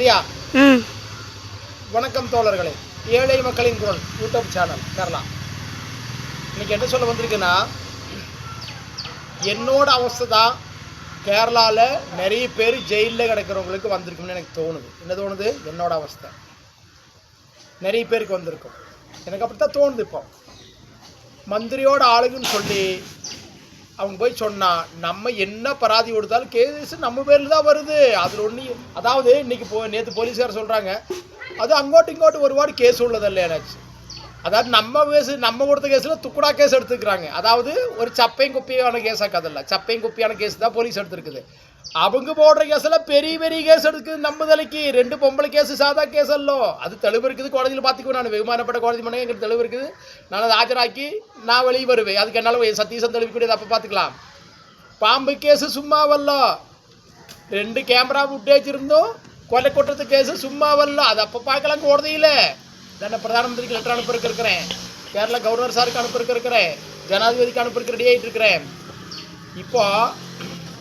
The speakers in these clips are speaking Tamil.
பிரியா வணக்கம் தோழர்களே. ஏழை மக்களின் குரல் யூடியூப் சேனல் கேரளா. இன்னைக்கு என்ன சொல்ல வந்திருக்குன்னா, என்னோட அவஸ்தை தான் கேரளாவில் நிறைய பேர் ஜெயிலில் கிடக்கிறவங்களுக்கு வந்திருக்குன்னு எனக்கு தோணுது. என்ன தோணுது? என்னோட அவஸ்தை நிறைய பேருக்கு வந்திருக்கும். எனக்கு அப்படித்தான் தோணுது. இப்போ மந்திரியோட ஆளுங்கன்னு சொல்லி அவங்க போய் சொன்னால் நம்ம என்ன பராதி கொடுத்தாலும் கேஸ் நம்ம பேரில் தான் வருது. அதில் ஒன்று, அதாவது இன்றைக்கி நேற்று போலீஸ்கார் சொல்கிறாங்க, அது அங்கோட்டு இங்கோட்டு ஒருபாடு கேஸ் உள்ளதில்லை என்னாச்சு. அதாவது நம்ம கொடுத்த கேஸில் துக்குடா கேஸ் எடுத்துக்கிறாங்க. அதாவது ஒரு சப்பையும் குப்பியான கேஸ் ஆக்காதில்ல, சப்பையும் குப்பியான கேஸ் தான் போலீஸ் எடுத்துருக்குது. அவங்க போடுற கேஸில் பெரிய பெரிய கேஸ் எடுக்குது. நம்ம தலைக்கு 2 பொம்பளை கேஸு சாதா கேஸ் அல்லோ. அது தெளிவு இருக்குது. கோடதியில் பார்த்துக்குவேன். நான் வெகுமானப்பட்ட கோடதி பண்ண எங்களுக்கு தெளிவு இருக்குது. நான் அதை ஆஜராக்கி நான் வெளியே வருவேன். அதுக்கு என்னால் சத்தீசன் தெளிவு கூடியது அப்போ பார்த்துக்கலாம். பாம்பு கேஸு சும்மாவல்ல, 2 கேமரா ஃபுட்டேஜ் இருந்தோம். கொலை கொட்டுறது கேஸு சும்மாவல்ல, அது அப்போ பார்க்கலாம். கோடதியில் நான் பிரதான மந்திரிக்கு லெட்டர் அனுப்பியிருக்க இருக்கிறேன், கேரளா கவர்னர் சாருக்கு அனுப்பியிருக்க இருக்கிறேன், ஜனாதிபதிக்கு அனுப்பியிருக்க ரெடி ஆகிட்டு இருக்கிறேன். இப்போ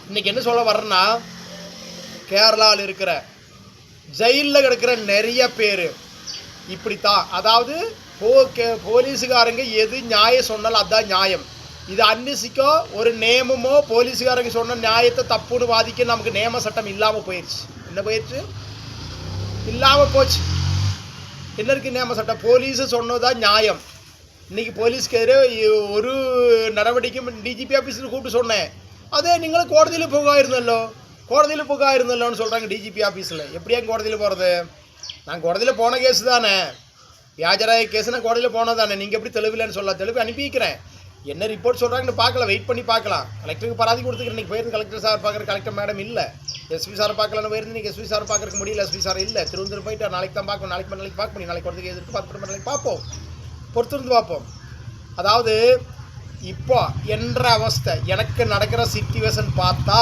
இன்னைக்கு என்ன சொல்ல வர்றேன்னா, கேரளாவில் இருக்கிற ஜெயிலில் கிடக்கிற நிறைய பேர் இப்படித்தான். அதாவது போலீஸுக்காரங்க எது நியாயம் சொன்னாலும் அதுதான் நியாயம். இது அன்னிசிக்கோ ஒரு நேமமோ போலீஸுக்காரங்க சொன்ன நியாயத்தை தப்புன்னு வாதிக்க நமக்கு நேம சட்டம் இல்லாமல் போயிடுச்சு. என்ன போயிடுச்சு? இல்லாமல் போச்சு. என்ன இருக்குது நேம சட்டம்? போலீஸு சொன்னதான் நியாயம். இன்றைக்கி போலீஸ்க்கு எதிரே ஒரு நடவடிக்கையும் டிஜிபி ஆஃபீஸில் கூப்பிட்டு சொன்னேன். அதே நீங்களும் கோடதியில் புகாயிருந்தல்லோன்னு சொல்கிறாங்க டிஜிபி ஆஃபீஸில். எப்படியா கோடதியில் போகிறது? நான் கோடதியில் போன கேஸு தானே, வியாஜராய கேஸு. நான் கோடதியில் போனது தானே. நீங்கள் எப்படி தெளிவில்லைன்னு சொல்லலாம். தெளிவு அனுப்பிக்கிறேன். என்ன ரிப்போர்ட் சொல்கிறாங்கன்னு பார்க்கலாம், வெயிட் பண்ணி பார்க்கலாம். கலெக்டருக்கு பராதி கொடுத்துக்கிறேன். இன்றைக்கி போயிருந்து கலெக்டர் சார் பார்க்குற, கலெக்டர் மேடம் இல்லை, எஸ்பி சாரை பார்க்கலான்னு போயிருந்து. இன்றைக்கி எஸ்பி சாரை பார்க்கறதுக்கு முடியல, எஸ்பி சார் இல்லை, திருவந்தூர் போயிட்டு நாளைக்கு தான் பார்க்கணும். நாளைக்கு பார்க்க முடியும். நாளைக்கு கொடுத்து எதிர்த்து 10 நாளைக்கு பார்ப்போம், பொறுத்திருந்து பார்ப்போம். அதாவது இப்போ என்ற அவஸ்தை எனக்கு நடக்கிற சிச்சுவேஷன் பார்த்தா,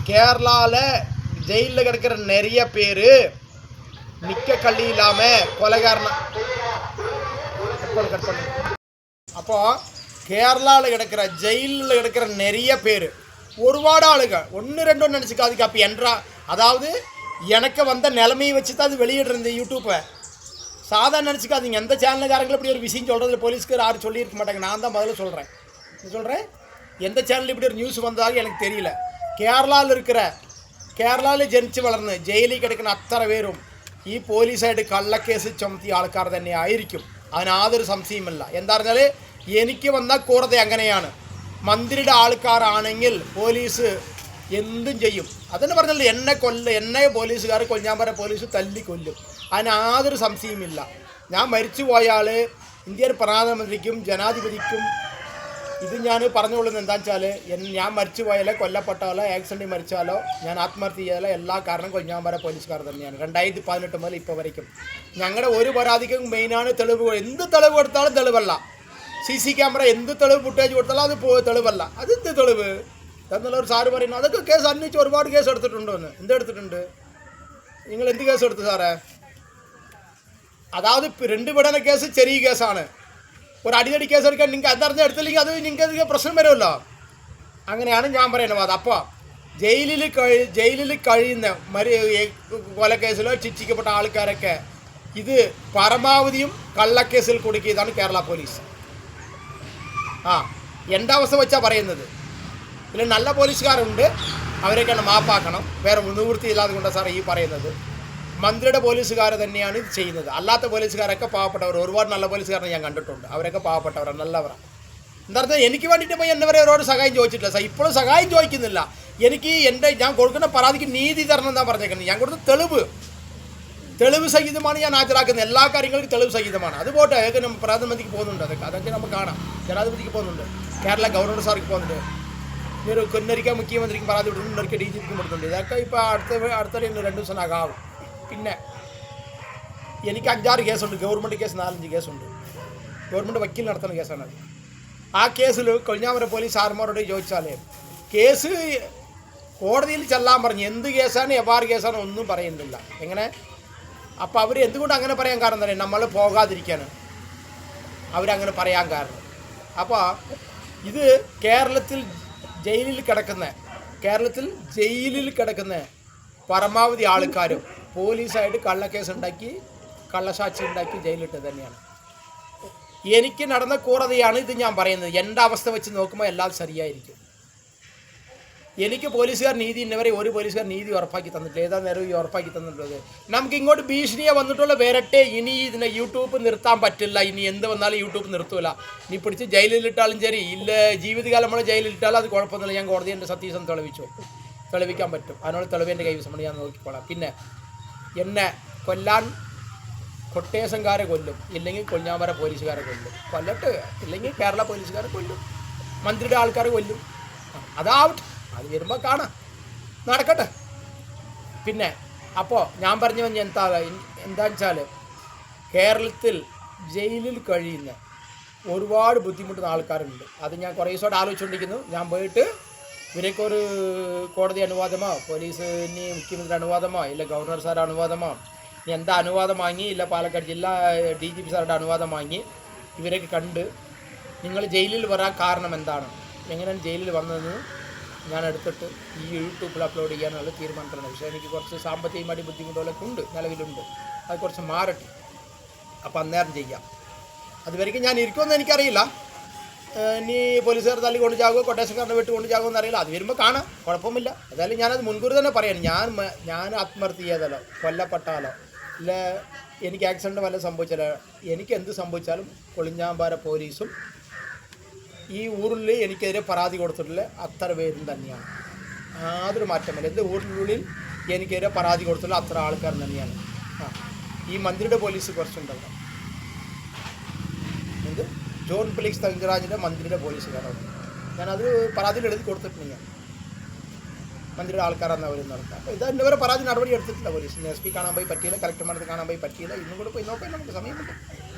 கேரளாவில் ஜெயிலில் கிடக்கிற நிறைய பேர் நிற்க கள்ளி இல்லாமல் கொலைகாரனா கட் பண்ணு. அப்போது கேரளாவில் கிடக்கிற ஜெயிலில் கிடக்கிற நிறைய பேர் ஒருபாடு ஆளுங்க 1-2 நினச்சிக்காதுக்கு. அப்போ என்றா, அதாவது எனக்கு வந்த நிலைமையை வச்சு தான் அது வெளியிடுறது யூடியூப்பை. சாதாரண நினச்சிக்காதீங்க. எந்த சேனலுக்காரங்களும் இப்படி ஒரு விஷயம் சொல்கிறது போலீஸ்க்கு யாரும் சொல்லியிருக்க மாட்டாங்க. நான் தான் முதல்ல சொல்கிறேன். எந்த சேனலில் இப்படி ஒரு நியூஸ் வந்தாலும் எனக்கு தெரியல. കേരളയിൽ ജനിച്ച് വളർന്ന് ജയിലിൽ കിടക്കുന്ന അത്ര പേരും ഈ പോലീസായിട്ട് കള്ളക്കേസ് ചുമത്തിയ ആൾക്കാർ തന്നെ ആയിരിക്കും. അതിനാതൊരു സംശയമില്ല. എന്താ പറഞ്ഞാൽ എനിക്ക് വന്ന കോടതി അങ്ങനെയാണ്. മന്ത്രിയുടെ ആൾക്കാരാണെങ്കിൽ പോലീസ് എന്തും ചെയ്യും. അതെന്ന് പറഞ്ഞാൽ എന്നെ പോലീസുകാർ കൊല്ലാമ്പറ പോലീസ് തല്ലിക്കൊല്ലും. അതിനാതൊരു സംശയമില്ല. ഞാൻ മരിച്ചു പോയാൽ ഇന്ത്യൻ പ്രധാനമന്ത്രിക്കും ജനാധിപതിക്കും ഇത് ഞാൻ പറഞ്ഞുകൊള്ളുന്നത് എന്താണെന്ന് വെച്ചാൽ, ഞാൻ മരിച്ചു പോയാലോ കൊല്ലപ്പെട്ടാലോ ആക്സിഡൻറ്റ് മരിച്ചാലോ ഞാൻ ആത്മഹത്യ ചെയ്യാലോ എല്ലാ കാരണം കൊഞ്ഞാമ്പറ പോലീസുകാർ തന്നെയാണ്. 2018 മുതൽ ഇപ്പോൾ വരയ്ക്കും ഞങ്ങളുടെ ഒരു പരാതിക്കും മെയിനാണ് തെളിവ്. എന്ത് തെളിവ് കൊടുത്താലും തെളിവല്ല. CC ക്യാമറ എന്ത് തെളിവ് ഫുട്ടേജ് കൊടുത്താലും അത് തെളിവല്ല. അതെന്ത് തെളിവ് എന്നുള്ള ഒരു സാറ് പറയുന്നു. അതൊക്കെ കേസ് അന്വേഷിച്ച് ഒരുപാട് കേസ് എടുത്തിട്ടുണ്ടോ എന്ന്. എന്തെടുത്തിട്ടുണ്ട്? നിങ്ങൾ എന്ത് കേസ് എടുത്തു സാറേ? അതായത് 2 പീഡന കേസ് ചെറിയ കേസാണ്. ഒരു അടിയടി കേസ് എടുക്കാൻ നിങ്ങൾക്ക് അതറിഞ്ഞ് എടുത്തില്ലെങ്കിൽ അത് നിങ്ങൾക്ക് പ്രശ്നം വരുമല്ലോ. അങ്ങനെയാണ് ഞാൻ പറയുന്നത്. അപ്പോൾ ജയിലിൽ കഴിയുന്ന കൊലക്കേസിലോ ശിക്ഷിക്കപ്പെട്ട ആൾക്കാരൊക്കെ ഇത് പരമാവധിയും കള്ളക്കേസിൽ കൊടുക്കിയതാണ് കേരള പോലീസ്. എൻ്റെ അവസ്ഥ വെച്ചാൽ പറയുന്നത്. പിന്നെ നല്ല പോലീസുകാരുണ്ട്, അവരൊക്കെയാണ് മാപ്പാക്കണം. വേറെ നിവൃത്തിയില്ലാതെ കൊണ്ടാണ് സാറേ ഈ പറയുന്നത്. മന്ത്രിയുടെ പോലീസുകാർ തന്നെയാണ് ഇത് ചെയ്യുന്നത്. അല്ലാത്ത പോലീസുകാരൊക്കെ പാവപ്പെട്ടവർ. ഒരുപാട് നല്ല പോലീസുകാരെ ഞാൻ കണ്ടിട്ടുണ്ട്. അവരൊക്കെ പാവപ്പെട്ടവരാണ്, നല്ലവരാണ്. എന്താ പറഞ്ഞാൽ എനിക്ക് വേണ്ടിയിട്ട് പോയി എന്നെ വരെ ഒരുപാട് സഹായം ചോദിച്ചിട്ടില്ല സാർ. ഇപ്പോഴും സഹായം ചോദിക്കുന്നില്ല. എനിക്ക് ഞാൻ കൊടുക്കുന്ന പരാതിക്ക് നീതി തരണം എന്നാണ് പറഞ്ഞേക്കുന്നത്. ഞാൻ കൊടുക്കുന്ന തെളിവ് സഹിതമാണ് ഞാൻ ഹാജരാക്കുന്നത്. എല്ലാ കാര്യങ്ങൾക്കും തെളിവ് സഹിതമാണ്. അത് പോട്ടെ, അതൊക്കെ നമ്മൾ പ്രധാനമന്ത്രിക്ക് പോകുന്നുണ്ട്. അതൊക്കെ നമുക്ക് കാണാം. ജനാധിപതിക്ക് പോകുന്നുണ്ട്, കേരള ഗവർണർ സാർക്ക് പോകുന്നുണ്ട്, ഒരു കൊന്നരിക്കാൻ മുഖ്യമന്ത്രിക്ക് പരാതി വിടുന്നുണ്ട്, ഒരിക്കൽ DGPക്കും വിടുന്നുണ്ട്. ഇതൊക്കെ ഇപ്പോൾ അടുത്ത 2 ദിവസം ആകാവും. പിന്നെ എനിക്ക് 5-6 കേസുണ്ട്. ഗവൺമെൻറ് കേസ് 4-5 കേസുണ്ട്. ഗവൺമെൻറ് വക്കീൽ നടത്തുന്ന കേസാണത്. ആ കേസിൽ കൊഴിഞ്ഞാമര പോലീസ് സാർമാരോട് ചോദിച്ചാൽ കേസ് കോടതിയിൽ ചെല്ലാൻ പറഞ്ഞു. എന്ത് കേസാണ്, എവാർ കേസാണ് ഒന്നും പറയുന്നില്ല. എങ്ങനെ? അപ്പോൾ അവർ എന്തുകൊണ്ട് അങ്ങനെ പറയാൻ കാരണം തന്നെ നമ്മൾ പോകാതിരിക്കാനാണ് അവരങ്ങനെ പറയാൻ കാരണം. അപ്പോൾ ഇത് കേരളത്തിൽ ജയിലിൽ കിടക്കുന്ന പരമാവധി ആൾക്കാരും പോലീസായിട്ട് കള്ളക്കേസ് ഉണ്ടാക്കി കള്ളസാക്ഷി ഉണ്ടാക്കി ജയിലിട്ടത് തന്നെയാണ്. എനിക്ക് നടന്ന ക്രൂരതയാണ് ഇത് ഞാൻ പറയുന്നത്. എൻ്റെ അവസ്ഥ വെച്ച് നോക്കുമ്പോൾ എല്ലാം ശരിയായിരിക്കും. എനിക്ക് പോലീസുകാർ നീതി ഇന്നവരെ ഒരു പോലീസുകാർ നീതി ഉറപ്പാക്കി തന്നിട്ടില്ല. ഏതാ നേരം ഈ ഉറപ്പാക്കി തന്നിട്ടുള്ളത്? നമുക്ക് ഇങ്ങോട്ട് ഭീഷണിയെ വന്നിട്ടുള്ള വരട്ടെ. ഇനി ഇതിനെ യൂട്യൂബ് നിർത്താൻ പറ്റില്ല. ഇനി എന്ത് വന്നാലും യൂട്യൂബ് നിർത്തൂല. ഇനി പിടിച്ച് ജയിലിലിട്ടാലും ശരി, ഇല്ല ജീവിതകാലം നമ്മൾ ജയിലിലിട്ടാലും അത് കുഴപ്പമൊന്നുമില്ല. ഞാൻ കോടതി എൻ്റെ സത്യസം തെളിവിക്കാൻ പറ്റും. അതിനോട് തെളിവേൻ്റെ കൈവശമാണ്, ഞാൻ നോക്കിക്കോളാം. പിന്നെ എന്നെ കൊല്ലാൻ കൊട്ടേഷൻകാരെ കൊല്ലും, ഇല്ലെങ്കിൽ കൊഞ്ഞാമ്പര പോലീസുകാരെ കൊല്ലും. കൊല്ലട്ട്, ഇല്ലെങ്കിൽ കേരള പോലീസുകാരെ കൊല്ലും, മന്ത്രിയുടെ ആൾക്കാരെ കൊല്ലും. അതാവട്ടെ, അത് വരുമ്പോൾ കാണാം, നടക്കട്ടെ. പിന്നെ അപ്പോൾ ഞാൻ പറഞ്ഞു വന്ന എന്താണെന്ന് വെച്ചാൽ, കേരളത്തിൽ ജയിലിൽ കഴിയുന്ന ഒരുപാട് ബുദ്ധിമുട്ടുന്ന ആൾക്കാരുണ്ട്. അത് ഞാൻ കുറേ ദിവസമായിട്ട് ആലോചിച്ചുകൊണ്ടിരിക്കുന്നു. ഞാൻ പോയിട്ട് ഇവരൊക്കെ ഒരു കോടതി അനുവാദമോ, പോലീസിന് മുഖ്യമന്ത്രി അനുവാദമോ, ഇല്ല ഗവർണർ സാർ അനുവാദമോ, ഇനി എന്താ അനുവാദം വാങ്ങി, ഇല്ല പാലക്കാട് ജില്ലാ DGP സാറുടെ അനുവാദം വാങ്ങി ഇവരൊക്കെ കണ്ട് നിങ്ങൾ ജയിലിൽ വരാൻ കാരണം എന്താണ്, എങ്ങനെയാണ് ജയിലിൽ വന്നതെന്ന് ഞാൻ എടുത്തിട്ട് ഈ യൂട്യൂബിൽ അപ്ലോഡ് ചെയ്യാനുള്ള തീരുമാനത്തിലാണ്. പക്ഷേ എനിക്ക് കുറച്ച് സാമ്പത്തികമായിട്ട് ബുദ്ധിമുട്ടുകളൊക്കെ ഉണ്ട്, നിലവിലുണ്ട്. അത് കുറച്ച് മാറട്ടെ, അപ്പോൾ അന്നേരം ചെയ്യാം. അതുവരെയ്ക്കും ഞാൻ ഇരിക്കുമെന്ന് എനിക്കറിയില്ല. ഇനി പോലീസുകാർ തല്ലി കൊണ്ട് ചാകുമോ, കൊട്ടേഷൻകാരനെ വെട്ട് കൊണ്ട് ചാകുമോ എന്നറിയില്ല. അത് വരുമ്പോൾ കാണാം, കുഴപ്പമില്ല. ഏതായാലും ഞാനത് മുൻകൂർ തന്നെ പറയാം. ഞാൻ ആത്മഹത്യ ചെയ്താലോ, കൊല്ലപ്പെട്ടാലോ, ഇല്ല എനിക്ക് ആക്സിഡൻറ്റ് വല്ല സംഭവിച്ചാലോ, എനിക്ക് എന്ത് സംഭവിച്ചാലും കൊളിഞ്ഞാമ്പാറ പോലീസും ഈ ഊരിൽ എനിക്കെതിരെ പരാതി കൊടുത്തിട്ടുള്ള അത്ര പേരും തന്നെയാണ്. യാതൊരു മാറ്റമില്ല. എൻ്റെ ഊരിനുള്ളിൽ എനിക്കെതിരെ പരാതി കൊടുത്തിട്ടുള്ള അത്ര ആൾക്കാർ തന്നെയാണ്. ഈ മന്ത്രിയുടെ പോലീസ് കുറച്ചുണ്ടാവും. എന്ത് ജോൺ ഫെലിക്സ് തങ്കരാജിൻ്റെ മന്ത്രിയുടെ പോലീസുകാരാണ്. ഞാനത് പരാതിയിൽ എഴുതി കൊടുത്തിട്ടുണ്ട്. ഞാൻ മന്ത്രിയുടെ ആൾക്കാരാണ് അവർ നടക്കുക. അപ്പോൾ ഇത് ഇന്നവരെ പരാതി നടപടി എടുത്തിട്ടില്ല പോലീസ്. SP കാണാൻ പോയി പറ്റിയില്ല, കളക്ടർമാർക്ക് കാണാൻ പോയി പറ്റിയില്ല. ഇന്നും കൂടെ പോയി നോക്കാൻ നമുക്ക് സമയമുണ്ട്.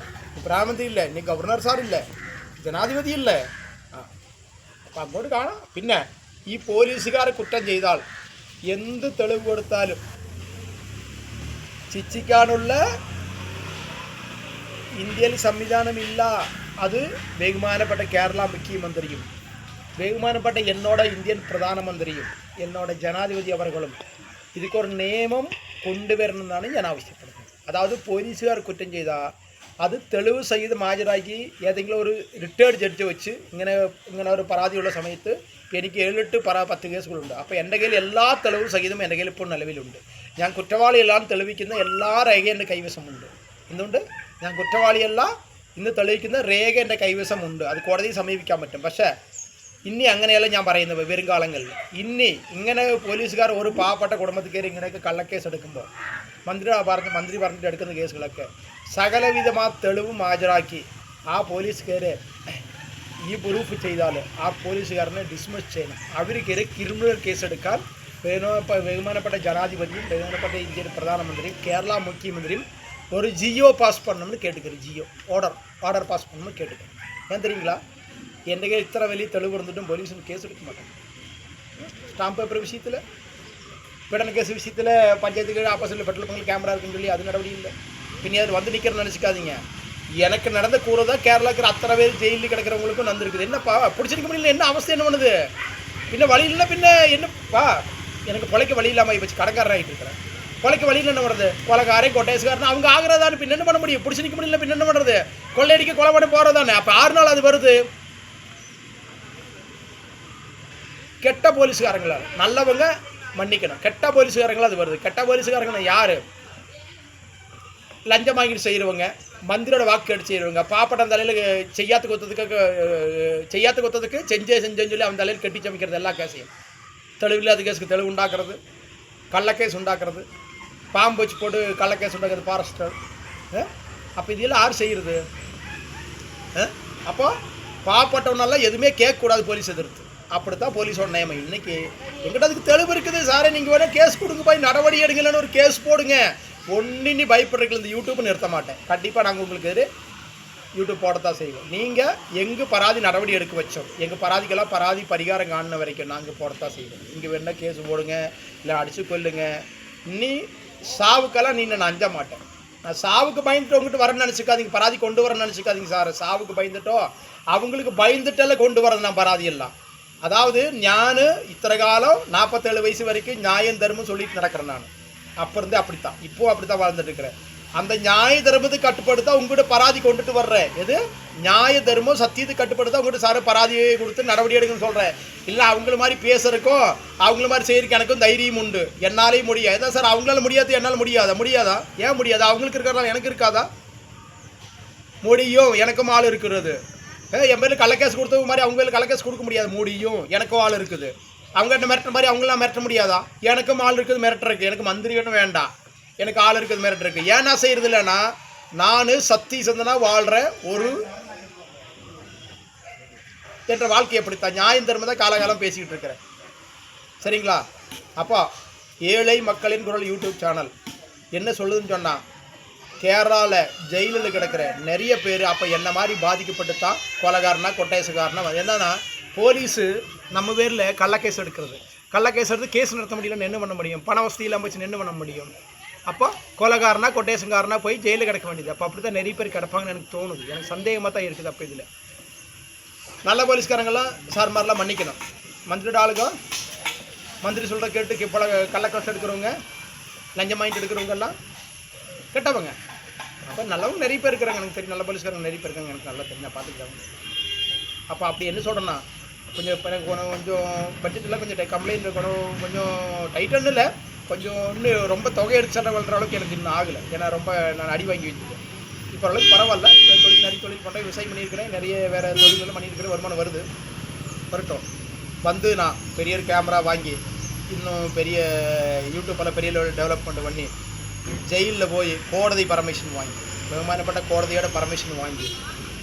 പ്രധാനമന്ത്രി ഇല്ലേ, ഇനി ഗവർണർ സാറില്ലേ, ജനാധിപതി ഇല്ലേ, അപ്പം അങ്ങോട്ട് കാണാം. പിന്നെ ഈ പോലീസുകാരെ കുറ്റം ചെയ്താൽ എന്ത് തെളിവ് കൊടുത്താലും ശിക്ഷിക്കാനുള്ള ഇന്ത്യയിൽ സംവിധാനമില്ല. അത് ബഹുമാനപ്പെട്ട കേരള മുഖ്യമന്ത്രിയും ബഹുമാനപ്പെട്ട എന്നോട് ഇന്ത്യൻ പ്രധാനമന്ത്രിയും എന്നോട് ജനാധിപതി അവർകളും ഇതിക്കൊരു നിയമം കൊണ്ടുവരണമെന്നാണ് ഞാൻ ആവശ്യപ്പെടുന്നത്. അതായത് പോലീസുകാർ കുറ്റം ചെയ്താൽ അത് തെളിവ് സഹിതം ഹാജരാക്കി ഏതെങ്കിലും ഒരു റിട്ടയർഡ് ജഡ്ജ് വെച്ച് ഇങ്ങനെ ഒരു പരാതിയുള്ള സമയത്ത് എനിക്ക് 7-8 10 കേസുകളുണ്ട്. അപ്പോൾ എൻ്റെ കയ്യിൽ എല്ലാ തെളിവ് സഹിതം എൻ്റെ കയ്യിൽ ഇപ്പോൾ നിലവിലുണ്ട്. ഞാൻ കുറ്റവാളിയെല്ലാം തെളിവിക്കുന്ന എല്ലാ രേഖയും എൻ്റെ കൈവശമുണ്ട്. എന്തുകൊണ്ട്? ഞാൻ കുറ്റവാളിയല്ല ഇന്ന് തെളിയിക്കുന്ന രേഖ എൻ്റെ കൈവശമുണ്ട്. അത് കോടതിയെ സമീപിക്കാൻ പറ്റും. പക്ഷേ ഇനി അങ്ങനെയല്ല ഞാൻ പറയുന്നത്. വരും കാലങ്ങളിൽ ഇങ്ങനെ പോലീസുകാർ ഒരു പാവപ്പെട്ട കുടുംബത്തിൽ കയറി ഇങ്ങനെയൊക്കെ കള്ളക്കേസ് എടുക്കുമ്പോൾ മന്ത്രി പറഞ്ഞിട്ട് എടുക്കുന്ന കേസുകളൊക്കെ സകലവിധമായ തെളിവും ഹാജരാക്കി ആ പോലീസുകാരെ ഈ പ്രൂഫ് ചെയ്താൽ ആ പോലീസുകാരനെ ഡിസ്മിസ് ചെയ്യണം. അവർക്കെതിരെ ക്രിമിനൽ കേസെടുക്കാൻ ബഹുമാനപ്പെട്ട ജനാധിപതിയും ബഹുമാനപ്പെട്ട ഇന്ത്യൻ പ്രധാനമന്ത്രിയും കേരള മുഖ്യമന്ത്രിയും ஒரு ஜியோ பாஸ் பண்ணணும்னு கேட்டுக்கிறேன். ஜியோ ஆர்டர் பாஸ் பண்ணணும்னு கேட்டுக்கிறேன். ஏன் தெரியுங்களா? എൻ്റെ കയ്യിൽ ഇത്ര വലിയ തെളിവ് ഇരുന്നിട്ടും പോലീസിന് കേസ് എടുക്കാൻ മാட்டாங்க. ஸ்டாம்ப் பேப்பர் விஷயத்தில், பீடன கேஸ் விஷயத்தில் பஞ்சாயத்துக்கு ஆப்போசிட்டில் பெட்ரோல் பங்கில் கேமரா இருக்குன்னு சொல்லி அது நடவடிக்கை இல்லை. பின்னே அது வந்து நிற்கிறேன்னு நினச்சிக்காதீங்க. எனக்கு நடந்த கூற தான் கேரளாக்கு அத்தனை பேர் ஜெயிலில் கிடக்கிறவங்களுக்கும் நடந்திருக்குது. என்னப்பா பிடிச்சிருக்க முடியல, என்ன அவஸ்தை, என்ன பண்ணுது? பின்ன வழி இல்லை, பின்ன என்னப்பா எனக்கு பிழைக்க வழி இல்லாமல் வச்சு கடற்காரராகிட்டு இருக்கிறேன். கொலைக்கு வழியில் என்ன பண்ணுறது? கொலைக்காரன் கொட்டேசுக்காரன் அவங்க ஆகிறதானு பின்ன என்ன பண்ண முடியும்? பிடிச்சி நிற்க முடியல, பின்ன என்ன பண்ணுறது? கொள்ளையடிக்க கொலை பண்ண போகிறதானே. அப்போ 6 நாள் அது வருது. கெட்ட போலீஸுக்காரங்களால் நல்லவங்க மன்னிக்கணும், கெட்ட போலீஸுக்காரங்களால் அது வருது. கெட்ட போலீஸுக்காரங்க யார்? லஞ்சம் வாங்கிட்டு செய்கிறவங்க, மந்திரியோட வாக்கு எடுத்து செய்கிறவங்க, பாப்பட்டம் தலையில் செய்யாத்து கொத்ததுக்கு செஞ்சேன்னு சொல்லி அவன் தலையில் கட்டி சமைக்கிறது எல்லா கேஸையும், தெளிவில்லாத கேஸுக்கு தெளிவு உண்டாக்குறது, கள்ளக்கேஸ் உண்டாக்குறது, பாம்பு வச்சு போட்டு கள்ளக்கேஸ் உண்டாக்குறது ஃபாரஸ்டர். அப்போ இதெல்லாம் யார் செய்கிறது? அப்போ பாவப்பட்டவனெல்லாம் எதுவுமே கேட்கக்கூடாது போலீஸ் எதிர்த்து. அப்படித்தான் போலீஸோட நியமம். இன்றைக்கி எங்கிட்ட அதுக்கு தெளிவு இருக்குது. சாரே நீங்கள் வேணால் கேஸ் கொடுங்க, போய் நடவடிக்கை எடுங்கலன்னு ஒரு கேஸ் போடுங்க. ஒன்றும் பயப்படுறீங்க. இந்த யூடியூப் நிறுத்த மாட்டேன். கண்டிப்பாக நாங்கள் உங்களுக்கு எதிர் யூடியூப் போடத்தான் செய்வோம். நீங்கள் எங்கள் பராதி நடவடிக்கை எடுக்க வச்சோம், எங்கள் பராதிக்கெல்லாம் பராதி பரிகாரம் காணின வரைக்கும் நாங்கள் போடத்தான் செய்வோம். இங்கே வேணா கேஸ் போடுங்க, இல்லை அடித்து கொல்லுங்க. நீ சாவுக்கெல்லாம் நான் அஞ்ச மாட்டேன். நான் சாவுக்கு பயந்துட்டு உங்ககிட்ட வரேன்னு நினச்சிக்காதீங்க, பராதி கொண்டு வரேன்னு நினச்சிக்காதீங்க சார். சாவுக்கு பயந்துட்டோ அவங்களுக்கு பயந்துட்டெல்லாம் கொண்டு வரது நான் பராதி எல்லாம். அதாவது நான் இத்தனை காலம் 47 வயசு வரைக்கும் நியாயம் தர்மம் சொல்லிட்டு நடக்கிறேன். நான் அப்போ இருந்து அப்படித்தான், இப்போ அப்படித்தான் வாழ்ந்துட்டு இருக்கிறேன். அந்த நியாய தர்மத்துக்கு கட்டுப்படுத்தா உங்கள்கிட்ட பராதி கொண்டுட்டு வர்றேன். எது நியாய தர்மம் சத்தியத்துக்கு கட்டுப்படுத்தா உங்கள்கிட்ட சார் பராதியை கொடுத்து நடவடிக்கை எடுக்கணும்னு சொல்கிறேன். இல்லை அவங்கள மாதிரி பேசுறதுக்கும் அவங்கள மாதிரி செய்யறதுக்கு எனக்கும் தைரியம் உண்டு, என்னாலேயும் முடியாது. ஏதா சார் அவங்களால முடியாது, என்னால் முடியாதா? ஏன் முடியாது? அவங்களுக்கு இருக்கிறதா எனக்கு இருக்காதா? முடியும், எனக்கும் ஆள் இருக்கிறது. என் பேரில் கள்ளக்கேஸ் கொடுத்தவங்க மாதிரி அவங்க பேரில் கள்ளக்கேஸ் கொடுக்க முடியாது. முடியும், எனக்கும் ஆள் இருக்குது. அவங்க என்ன மிரட்டுற மாதிரி அவங்களாம் மிரட்ட முடியாதா? எனக்கும் ஆள் இருக்குது மிரட்டுறதுக்கு. எனக்கு மந்திரி ஒன்றும் வேண்டாம், எனக்கு ஆள் இருக்குது மிரட்டுறதுக்கு. ஏன் நான் செய்கிறது இல்லைன்னா, நான் சக்தி சந்தனாக வாழ்கிற ஒரு என்ற வாழ்க்கை எப்படித்தான் நியாயம் தர்மம் தான் காலகாலம் பேசிக்கிட்டு இருக்கிறேன். சரிங்களா? அப்போ ஏழை மக்களின் குரல் யூடியூப் சேனல் என்ன சொல்லுதுன்னு சொன்னால், கேரளாவில் ஜெயிலில் கிடக்கிற நிறைய பேர் அப்போ என்ன மாதிரி பாதிக்கப்பட்டு தான் கொலைகாரனா கொட்டேசக்காரனா. என்னன்னா போலீஸு நம்ம பேரில் கள்ளக்கேஸ் எடுக்கிறது, கள்ளக்கேஸ் எடுத்து கேஸ் நடத்த முடியலன்னு என்ன பண்ண முடியும்? பண வசதியெல்லாம் வச்சு என்ன பண்ண முடியும்? அப்போ கொலைகாரனா கொட்டேசங்காரனா போய் ஜெயிலில் கிடக்க வேண்டியது. அப்போ அப்படி தான் நிறைய பேர் கிடப்பாங்கன்னு எனக்கு தோணுது. எனக்கு சந்தேகமாக தான் இருக்குது. அப்போ இதில் நல்ல போலீஸ்காரங்கெல்லாம் சார் மாதிரிலாம் மன்னிக்கணும். மந்திரியோட ஆளுங்க மந்திரி சொல்கிற கேட்டு இப்போ கள்ளக்கேஸ் எடுக்கிறவங்க, லஞ்சம் வாங்கிட்டு எடுக்கிறவங்கெல்லாம் கெட்டவங்க. அப்போ நல்லவங்க நிறைய பேர் இருக்கிறாங்க, எனக்கு தெரியும். நல்ல போலீஸ்காரங்க நிறைய பேர் இருக்காங்க, எனக்கு நல்லா தெரியும், நான் பார்த்துக்கிறேன். அப்போ அப்படி என்ன சொல்கிறேன்னா, கொஞ்சம் இப்போ எனக்கு கொஞ்சம் பட்ஜெட்டில் கொஞ்சம் கம்ப்ளைண்ட் இருக்கணும், கொஞ்சம் டைட்டன்னு இல்லை, கொஞ்சம் இன்னும் ரொம்ப தொகை எடுத்து சட்டை வளர்கிற அளவுக்கு எனக்கு இன்னும் ஆகலை. ஏன்னா ரொம்ப நான் அடி வாங்கி வச்சுருக்கேன். இப்போ அளவுக்கு பரவாயில்ல. தொழில் நிறைய தொழில் பண்ணுறேன், விவசாயம் பண்ணியிருக்கிறேன், நிறைய வேறு தொழில்களும் பண்ணியிருக்கிறேன், வருமானம் வருது. வரட்டும். வந்து நான் பெரிய கேமரா வாங்கி இன்னும் பெரிய யூடியூப்பில் பெரிய டெவலப்மெண்ட் பண்ணி ஜெயிலில் போய் கோடதி பர்மிஷன் வாங்கி, பகுமானப்பட்ட கோடதியோட பர்மிஷன் வாங்கி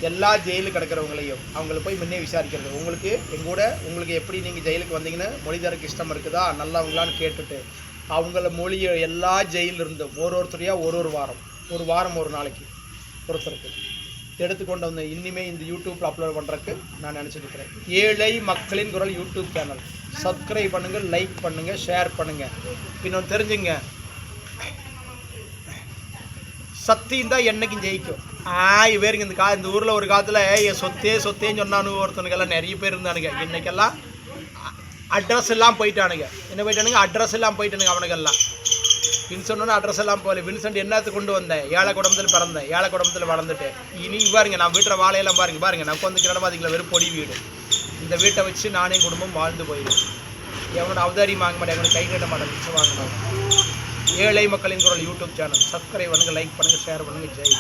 எல்லா ஜெயிலுக்கு கிடக்கிறவங்களையும் அவங்கள போய் முன்னே விசாரிக்கிறது. உங்களுக்கு எங்கூட உங்களுக்கு எப்படி நீங்கள் ஜெயிலுக்கு வந்தீங்கன்னு மொழிதாருக்கு இஷ்டம் இருக்குதா நல்லவங்களான்னு கேட்டுட்டு அவங்கள மொழியை எல்லா ஜெயிலிருந்தும் ஒருத்தரையாக ஒரு வாரம் ஒரு நாளைக்கு ஒருத்தருக்கு எடுத்துக்கொண்டு வந்து இனிமேல் இந்த யூடியூப்பில் அப்லோட் பண்ணுறதுக்கு நான் நினச்சிட்டு இருக்கிறேன். ஏழை மக்களின் குரல் யூடியூப் சேனல் சப்ஸ்கிரைப் பண்ணுங்கள், லைக் பண்ணுங்கள், ஷேர் பண்ணுங்கள். இன்னொன்று தெரிஞ்சுங்க, சத்தியம் தான் என்னைக்கும் ஜெயிக்கும். வேறுங்க இந்த ஊரில் ஒரு காலத்தில் என் சொத்தேன்னு சொன்னானு ஒருத்தனுக்கெல்லாம் நிறைய பேர் இருந்தானுங்க. இன்றைக்கெல்லாம் அட்ரஸ் எல்லாம் போயிட்டானுங்க. என்ன போயிட்டானுங்க? அட்ரஸ் எல்லாம் போயிட்டானுங்க அவனுக்கெல்லாம். வின்சென்ட்னு அட்ரஸ் எல்லாம் போகல. வின்சென்ட் என்னத்துக்கு கொண்டு வந்தேன்? ஏழை குடும்பத்தில் பிறந்தேன், ஏழை குடும்பத்தில் வளர்ந்துட்டேன். இனி பாருங்க, நான் வீட்டில் வாழையெல்லாம் பாருங்க நான் வந்து கிடமா அதில் வெறும் பொடி வீடு. இந்த வீட்டை வச்சு நானே குடும்பம் வாழ்ந்து போயிடும். எவனோட அவதாரியம் வாங்க மாட்டேன், எவனோட கை கட்ட மாட்டேன், மிச்சம் வாங்கணும். ஏழை மக்களின் குரல் யூடியூப் சேனல் சப்ஸ்கிரைப் பண்ணுங்கள், லைக் பண்ணுங்கள், ஷேர் பண்ணுங்கள். ஜெய்.